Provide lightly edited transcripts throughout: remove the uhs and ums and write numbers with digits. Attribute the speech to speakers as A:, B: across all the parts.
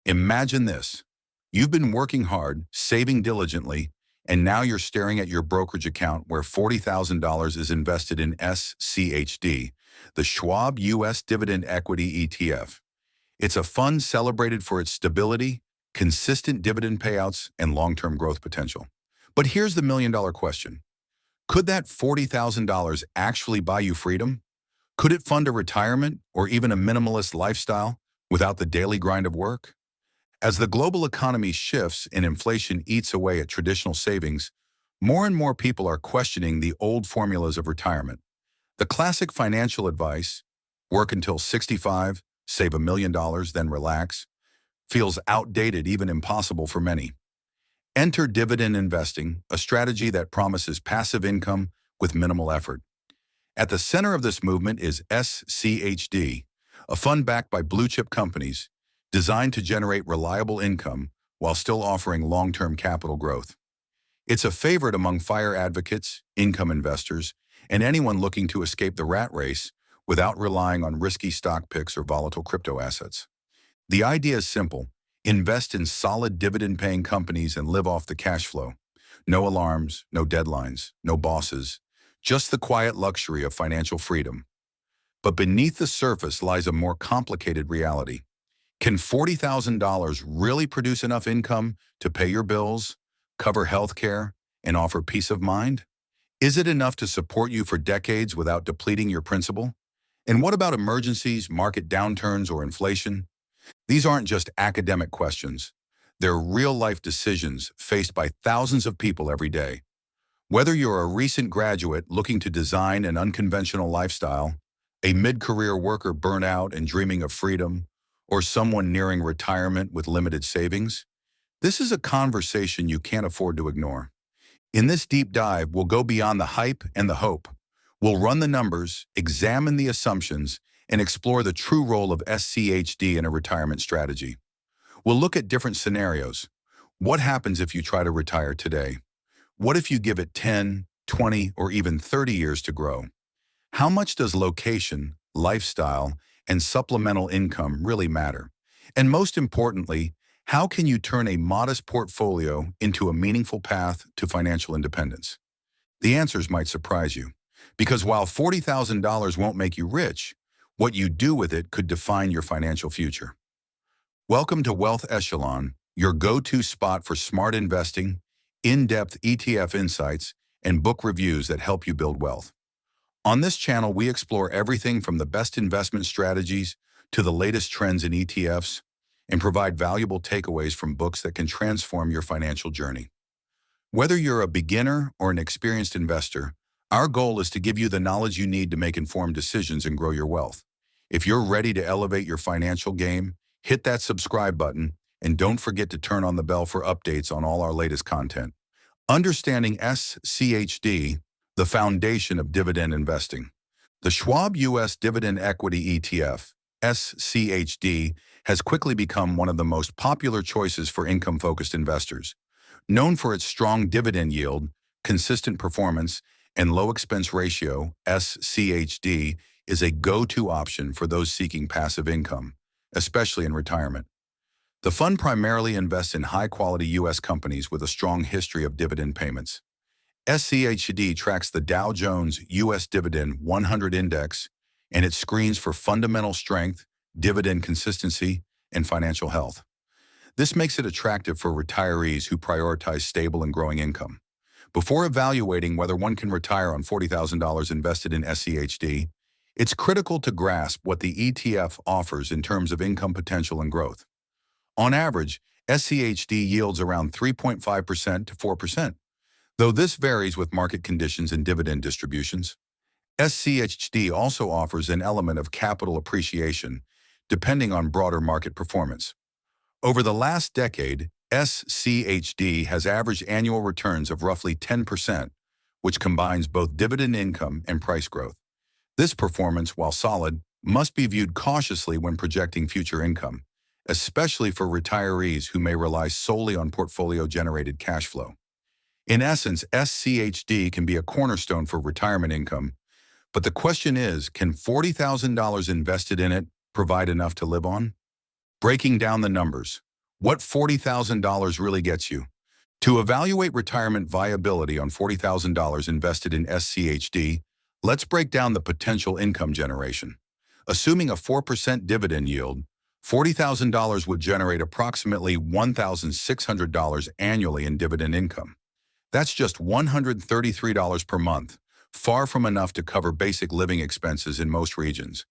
A: Imagine this. You've been working hard, saving diligently, and now you're staring at your brokerage account where $40,000 is invested in SCHD, the Schwab U.S. Dividend Equity ETF. It's a fund celebrated for its stability, consistent dividend payouts, and long-term growth potential. But here's the million-dollar question. Could that $40,000 actually buy you freedom? Could it fund a retirement or even a minimalist lifestyle without the daily grind of work? As the global economy shifts and inflation eats away at traditional savings, more and more people are questioning the old formulas of retirement. The classic financial advice, work until 65, save $1 million, then relax, feels outdated, even impossible for many. Enter dividend investing, a strategy that promises passive income with minimal effort. At the center of this movement is SCHD, a fund backed by blue-chip companies, designed to generate reliable income while still offering long-term capital growth. It's a favorite among FIRE advocates, income investors, and anyone looking to escape the rat race without relying on risky stock picks or volatile crypto assets. The idea is simple. Invest in solid dividend-paying companies and live off the cash flow. No alarms, no deadlines, no bosses, just the quiet luxury of financial freedom. But beneath the surface lies a more complicated reality. Can $40,000 really produce enough income to pay your bills, cover health care, and offer peace of mind? Is it enough to support you for decades without depleting your principal? And what about emergencies, market downturns, or inflation? These aren't just academic questions. They're real-life decisions faced by thousands of people every day. Whether you're a recent graduate looking to design an unconventional lifestyle, a mid-career worker burnt out and dreaming of freedom, or someone nearing retirement with limited savings, this is a conversation you can't afford to ignore. In this deep dive, we'll go beyond the hype and the hope. We'll run the numbers, examine the assumptions, and explore the true role of SCHD in a retirement strategy. We'll look at different scenarios. What happens if you try to retire today? What if you give it 10, 20, or even 30 years to grow? How much does location, lifestyle, and supplemental income really matter? And most importantly, how can you turn a modest portfolio into a meaningful path to financial independence? The answers might surprise you, because while $40,000 won't make you rich, what you do with it could define your financial future. Welcome to WealthEchelon, your go-to spot for smart investing, in-depth ETF insights, and book reviews that help you build wealth. On this channel, we explore everything from the best investment strategies to the latest trends in ETFs and provide valuable takeaways from books that can transform your financial journey. Whether you're a beginner or an experienced investor, our goal is to give you the knowledge you need to make informed decisions and grow your wealth. If you're ready to elevate your financial game, hit that subscribe button and don't forget to turn on the bell for updates on all our latest content. Understanding SCHD, the foundation of dividend investing. The Schwab U.S. Dividend Equity ETF, SCHD, has quickly become one of the most popular choices for income-focused investors. Known for its strong dividend yield, consistent performance, and low expense ratio, SCHD is a go-to option for those seeking passive income, especially in retirement. The fund primarily invests in high-quality U.S. companies with a strong history of dividend payments. SCHD tracks the Dow Jones U.S. Dividend 100 Index, and it screens for fundamental strength, dividend consistency, and financial health. This makes it attractive for retirees who prioritize stable and growing income. Before evaluating whether one can retire on $40,000 invested in SCHD, it's critical to grasp what the ETF offers in terms of income potential and growth. On average, SCHD yields around 3.5% to 4%. Though this varies with market conditions and dividend distributions, SCHD also offers an element of capital appreciation, depending on broader market performance. Over the last decade, SCHD has averaged annual returns of roughly 10%, which combines both dividend income and price growth. This performance, while solid, must be viewed cautiously when projecting future income, especially for retirees who may rely solely on portfolio-generated cash flow. In essence, SCHD can be a cornerstone for retirement income, but the question is, can $40,000 invested in it provide enough to live on? Breaking down the numbers, What $40,000 really gets you? To evaluate retirement viability on $40,000 invested in SCHD, let's break down the potential income generation. Assuming a 4% dividend yield, $40,000 would generate approximately $1,600 annually in dividend income. That's just $133 per month, far from enough to cover basic living expenses in most regions.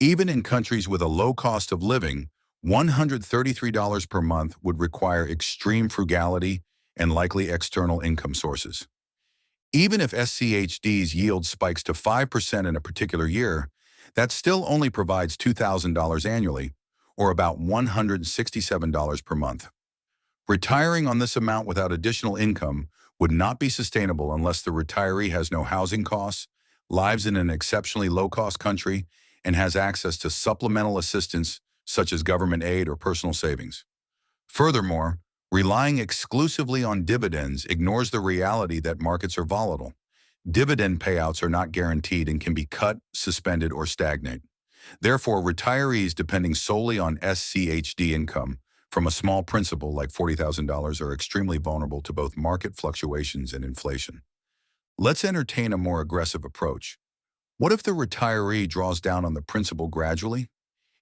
A: Even in countries with a low cost of living, $133 per month would require extreme frugality and likely external income sources. Even if SCHD's yield spikes to 5% in a particular year, that still only provides $2,000 annually, or about $167 per month. Retiring on this amount without additional income would not be sustainable unless the retiree has no housing costs, lives in an exceptionally low-cost country, and has access to supplemental assistance such as government aid or personal savings. Furthermore, relying exclusively on dividends ignores the reality that markets are volatile. Dividend payouts are not guaranteed and can be cut, suspended, or stagnate. Therefore, retirees depending solely on SCHD income from a small principal like $40,000 are extremely vulnerable to both market fluctuations and inflation. Let's entertain a more aggressive approach. What if the retiree draws down on the principal gradually?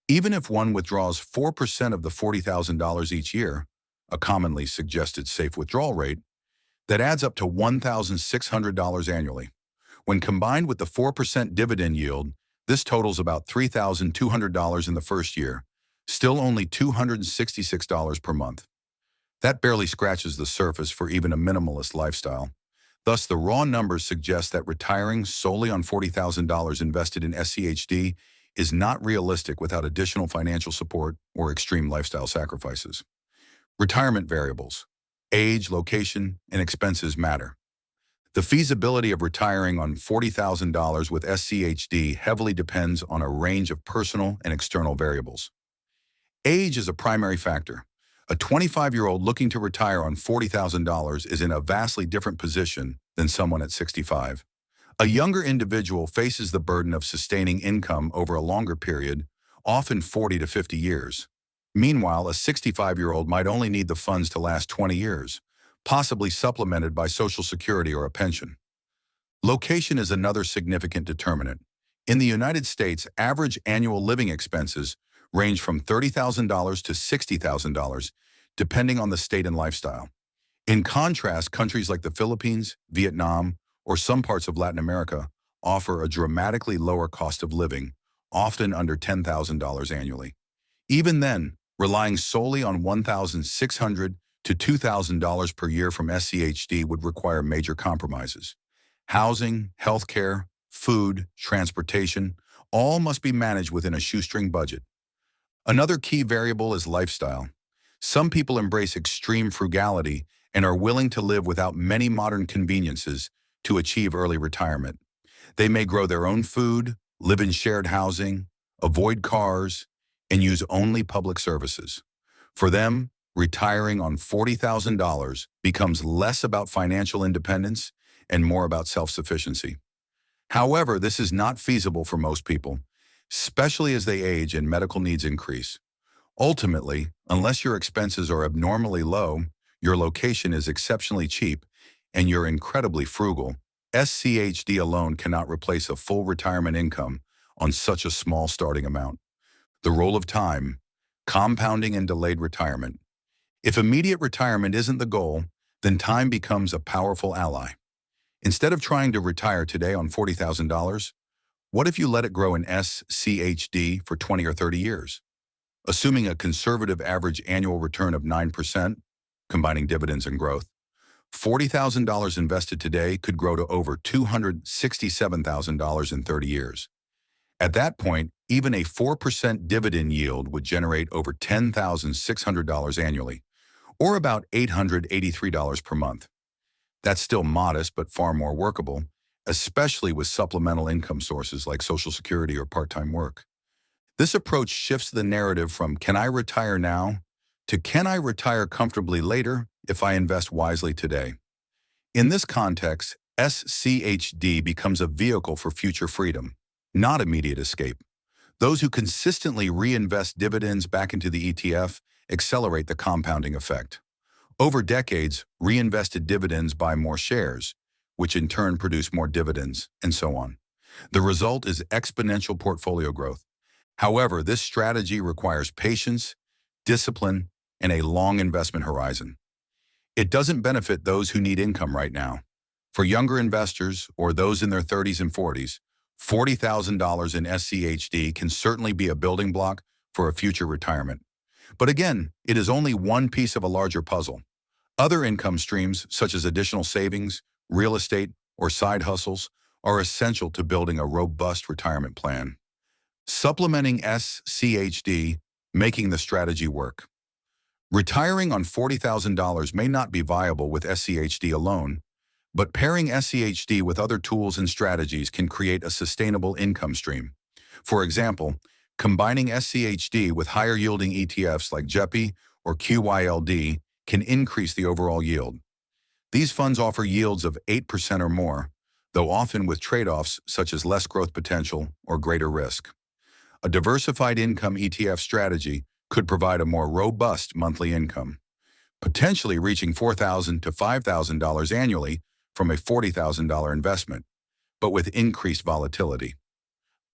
A: Even if one withdraws 4% of the $40,000 each year, a commonly suggested safe withdrawal rate, that adds up to $1,600 annually. When combined with the 4% dividend yield, this totals about $3,200 in the first year, still only $266 per month. That barely scratches the surface for even a minimalist lifestyle. Thus, the raw numbers suggest that retiring solely on $40,000 invested in SCHD is not realistic without additional financial support or extreme lifestyle sacrifices. Retirement variables. Age, location, and expenses matter. The feasibility of retiring on $40,000 with SCHD heavily depends on a range of personal and external variables. Age is a primary factor. A 25-year-old looking to retire on $40,000 is in a vastly different position than someone at 65. A younger individual faces the burden of sustaining income over a longer period, often 40 to 50 years. Meanwhile, a 65-year-old might only need the funds to last 20 years, possibly supplemented by Social Security or a pension. Location is another significant determinant. In the United States, average annual living expenses range from $30,000 to $60,000, depending on the state and lifestyle. In contrast, countries like the Philippines, Vietnam, or some parts of Latin America offer a dramatically lower cost of living, often under $10,000 annually. Even then, relying solely on $1,600 to $2,000 per year from SCHD would require major compromises. Housing, healthcare, food, transportation, all must be managed within a shoestring budget. Another key variable is lifestyle. Some people embrace extreme frugality and are willing to live without many modern conveniences to achieve early retirement. They may grow their own food, live in shared housing, avoid cars, and use only public services. For them, retiring on $40,000 becomes less about financial independence and more about self-sufficiency. However, this is not feasible for most people, especially as they age and medical needs increase. Ultimately, unless your expenses are abnormally low, your location is exceptionally cheap, and you're incredibly frugal, SCHD alone cannot replace a full retirement income on such a small starting amount. The role of time, compounding and delayed retirement. If immediate retirement isn't the goal, then time becomes a powerful ally. Instead of trying to retire today on $40,000, what if you let it grow in SCHD for 20 or 30 years? Assuming a conservative average annual return of 9%, combining dividends and growth, $40,000 invested today could grow to over $267,000 in 30 years. At that point, even a 4% dividend yield would generate over $10,600 annually, or about $883 per month. That's still modest but far more workable, especially with supplemental income sources like Social Security or part-time work. This approach shifts the narrative from "can I retire now?" to "can I retire comfortably later if I invest wisely today?" In this context, SCHD becomes a vehicle for future freedom, not immediate escape. Those who consistently reinvest dividends back into the ETF accelerate the compounding effect. Over decades, reinvested dividends buy more shares, which in turn produce more dividends, and so on. The result is exponential portfolio growth. However, this strategy requires patience, discipline, and a long investment horizon. It doesn't benefit those who need income right now. For younger investors or those in their 30s and 40s, $40,000 in SCHD can certainly be a building block for a future retirement. But again, it is only one piece of a larger puzzle. Other income streams, such as additional savings, real estate, or side hustles, are essential to building a robust retirement plan. Supplementing SCHD, making the strategy work. Retiring on $40,000 may not be viable with SCHD alone, but pairing SCHD with other tools and strategies can create a sustainable income stream. For example, combining SCHD with higher-yielding ETFs like JEPI or QYLD can increase the overall yield. These funds offer yields of 8% or more, though often with trade-offs such as less growth potential or greater risk. A diversified income ETF strategy could provide a more robust monthly income, potentially reaching $4,000 to $5,000 annually from a $40,000 investment, but with increased volatility.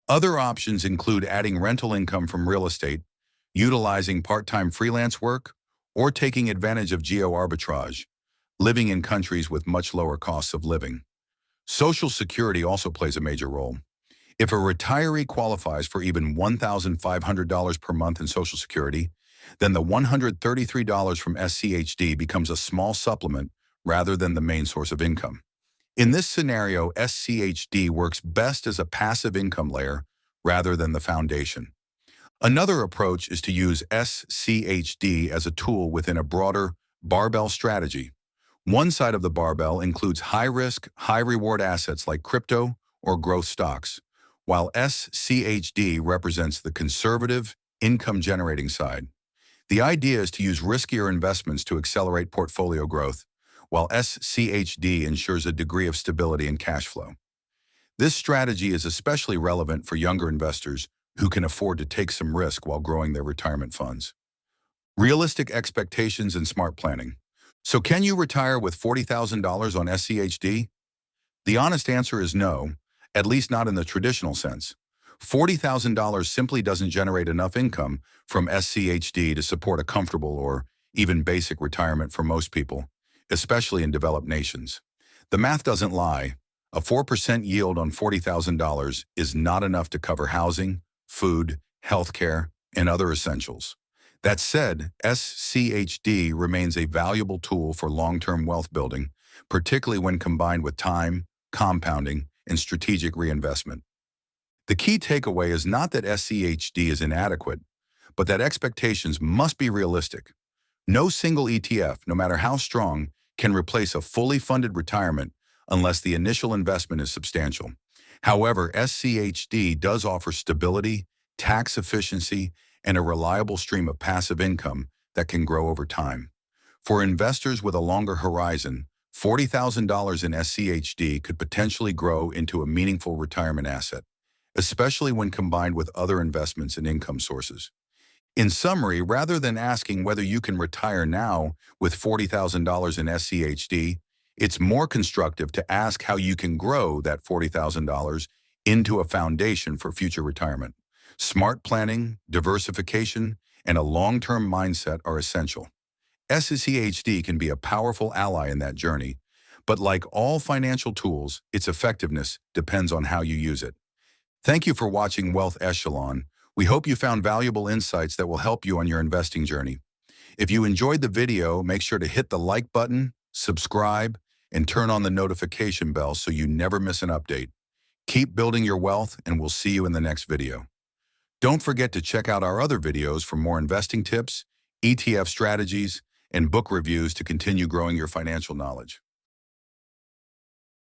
A: Other options include adding rental income from real estate, utilizing part-time freelance work, or taking advantage of geo-arbitrage, living in countries with much lower costs of living. Social Security also plays a major role. If a retiree qualifies for even $1,500 per month in Social Security, then the $133 from SCHD becomes a small supplement rather than the main source of income. In this scenario, SCHD works best as a passive income layer rather than the foundation. Another approach is to use SCHD as a tool within a broader barbell strategy. One side of the barbell includes high-risk, high-reward assets like crypto or growth stocks, while SCHD represents the conservative, income-generating side. The idea is to use riskier investments to accelerate portfolio growth, while SCHD ensures a degree of stability and cash flow. This strategy is especially relevant for younger investors who can afford to take some risk while growing their retirement funds. Realistic expectations and smart planning. So can you retire with $40,000 on SCHD? The honest answer is no, at least not in the traditional sense. $40,000 simply doesn't generate enough income from SCHD to support a comfortable or even basic retirement for most people, especially in developed nations. The math doesn't lie. A 4% yield on $40,000 is not enough to cover housing, food, healthcare, and other essentials. That said, SCHD remains a valuable tool for long-term wealth building, particularly when combined with time, compounding, and strategic reinvestment. The key takeaway is not that SCHD is inadequate, but that expectations must be realistic. No single ETF, no matter how strong, can replace a fully funded retirement unless the initial investment is substantial. However, SCHD does offer stability, tax efficiency, and a reliable stream of passive income that can grow over time. For investors with a longer horizon, $40,000 in SCHD could potentially grow into a meaningful retirement asset, especially when combined with other investments and income sources. In summary, rather than asking whether you can retire now with $40,000 in SCHD, it's more constructive to ask how you can grow that $40,000 into a foundation for future retirement. Smart planning, diversification, and a long-term mindset are essential. SCHD can be a powerful ally in that journey, but like all financial tools, its effectiveness depends on how you use it. Thank you for watching Wealth Echelon. We hope you found valuable insights that will help you on your investing journey. If you enjoyed the video, make sure to hit the like button, subscribe, and turn on the notification bell so you never miss an update. Keep building your wealth, and we'll see you in the next video. Don't forget to check out our other videos for more investing tips, ETF strategies, and book reviews to continue growing your financial knowledge.